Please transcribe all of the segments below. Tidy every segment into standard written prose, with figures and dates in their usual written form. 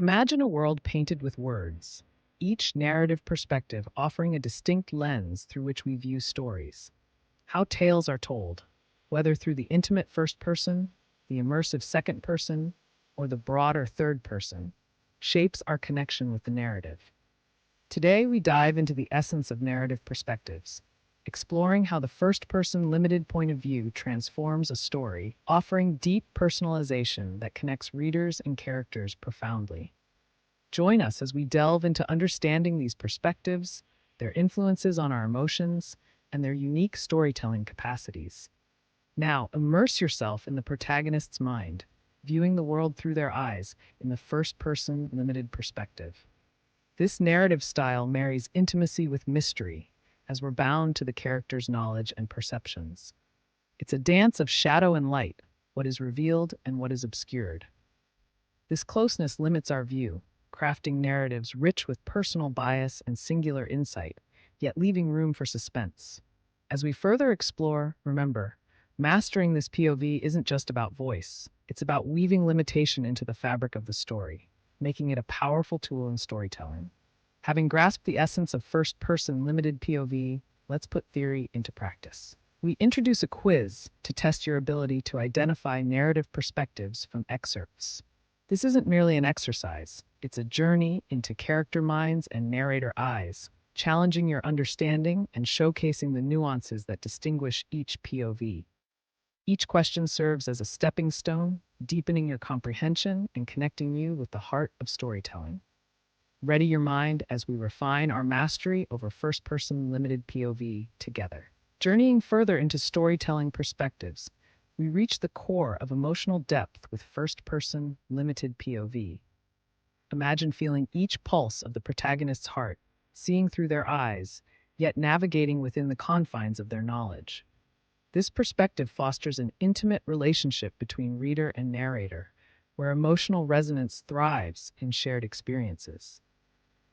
Imagine a world painted with words, each narrative perspective offering a distinct lens through which we view stories. How tales are told, whether through the intimate first person, the immersive second person, or the broader third person, shapes our connection with the narrative. Today, we dive into the essence of narrative perspectives, exploring how the first person limited point of view transforms a story, offering deep personalization that connects readers and characters profoundly. Join us as we delve into understanding these perspectives, their influences on our emotions, and their unique storytelling capacities. Now, immerse yourself in the protagonist's mind, viewing the world through their eyes in the first person limited perspective. This narrative style marries intimacy with mystery, as we're bound to the character's knowledge and perceptions. It's a dance of shadow and light, what is revealed and what is obscured. This closeness limits our view, crafting narratives rich with personal bias and singular insight, yet leaving room for suspense. As we further explore, remember, mastering this POV isn't just about voice, it's about weaving limitation into the fabric of the story, making it a powerful tool in storytelling. Having grasped the essence of first person limited POV, let's put theory into practice. We introduce a quiz to test your ability to identify narrative perspectives from excerpts. This isn't merely an exercise, it's a journey into character minds and narrator eyes, challenging your understanding and showcasing the nuances that distinguish each POV. Each question serves as a stepping stone, deepening your comprehension and connecting you with the heart of storytelling. Ready your mind as we refine our mastery over first person limited POV together. Journeying further into storytelling perspectives, we reach the core of emotional depth with first person limited POV. Imagine feeling each pulse of the protagonist's heart, seeing through their eyes, yet navigating within the confines of their knowledge. This perspective fosters an intimate relationship between reader and narrator, where emotional resonance thrives in shared experiences.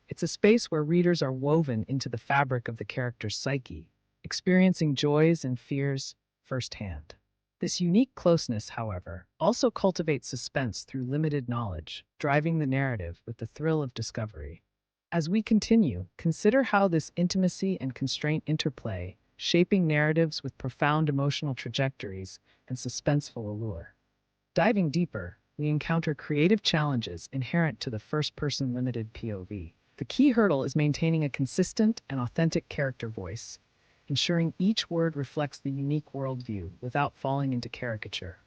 It's a space where readers are woven into the fabric of the character's psyche, experiencing joys and fears firsthand. This unique closeness, however, also cultivates suspense through limited knowledge, driving the narrative with the thrill of discovery. As we continue, consider how this intimacy and constraint interplay, shaping narratives with profound emotional trajectories and suspenseful allure. Diving deeper, we encounter creative challenges inherent to the first-person limited POV. The key hurdle is maintaining a consistent and authentic character voice, ensuring each word reflects the unique worldview without falling into caricature.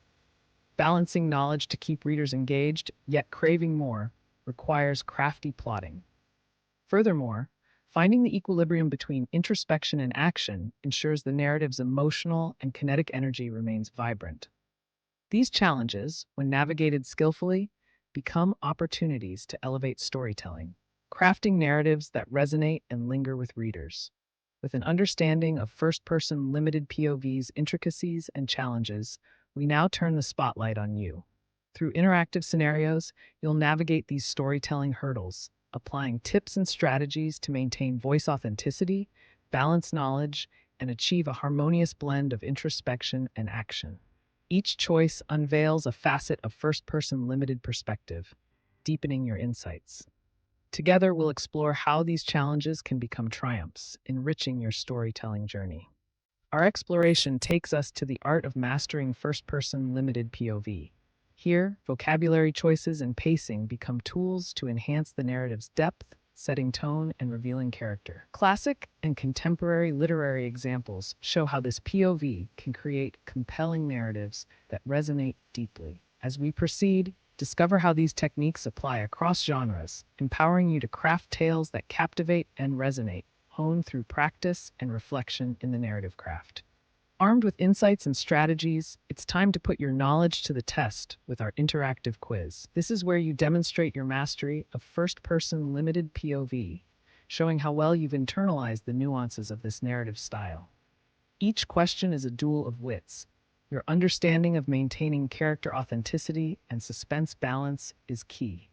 Balancing knowledge to keep readers engaged, yet craving more, requires crafty plotting. Furthermore, finding the equilibrium between introspection and action ensures the narrative's emotional and kinetic energy remains vibrant. These challenges, when navigated skillfully, become opportunities to elevate storytelling, crafting narratives that resonate and linger with readers. With an understanding of first-person limited POV's intricacies and challenges, we now turn the spotlight on you. Through interactive scenarios, you'll navigate these storytelling hurdles, applying tips and strategies to maintain voice authenticity, balance knowledge, and achieve a harmonious blend of introspection and action. Each choice unveils a facet of first-person limited perspective, deepening your insights. Together, we'll explore how these challenges can become triumphs, enriching your storytelling journey. Our exploration takes us to the art of mastering first-person limited POV. Here, vocabulary choices and pacing become tools to enhance the narrative's depth, setting tone, and revealing character. Classic and contemporary literary examples show how this POV can create compelling narratives that resonate deeply. As we proceed, discover how these techniques apply across genres, empowering you to craft tales that captivate and resonate, honed through practice and reflection in the narrative craft. Armed with insights and strategies, it's time to put your knowledge to the test with our interactive quiz. This is where you demonstrate your mastery of first-person limited POV, showing how well you've internalized the nuances of this narrative style. Each question is a duel of wits. Your understanding of maintaining character authenticity and suspense balance is key.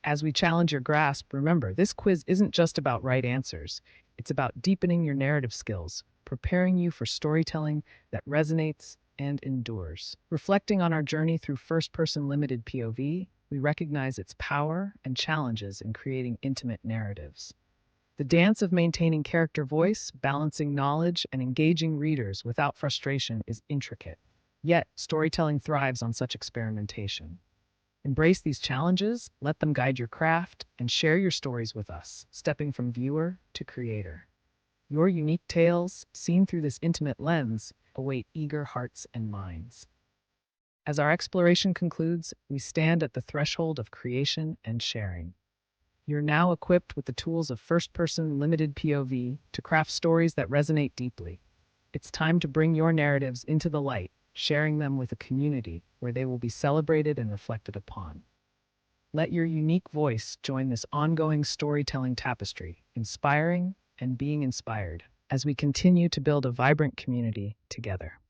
As we challenge your grasp, remember, this quiz isn't just about right answers. It's about deepening your narrative skills, preparing you for storytelling that resonates and endures. Reflecting on our journey through first-person limited POV, we recognize its power and challenges in creating intimate narratives. The dance of maintaining character voice, balancing knowledge, and engaging readers without frustration is intricate. Yet, storytelling thrives on such experimentation. Embrace these challenges, let them guide your craft, and share your stories with us, stepping from viewer to creator. Your unique tales, seen through this intimate lens, await eager hearts and minds. As our exploration concludes, we stand at the threshold of creation and sharing. You're now equipped with the tools of first person limited POV to craft stories that resonate deeply. It's time to bring your narratives into the light, sharing them with a community where they will be celebrated and reflected upon. Let your unique voice join this ongoing storytelling tapestry, inspiring and being inspired as we continue to build a vibrant community together.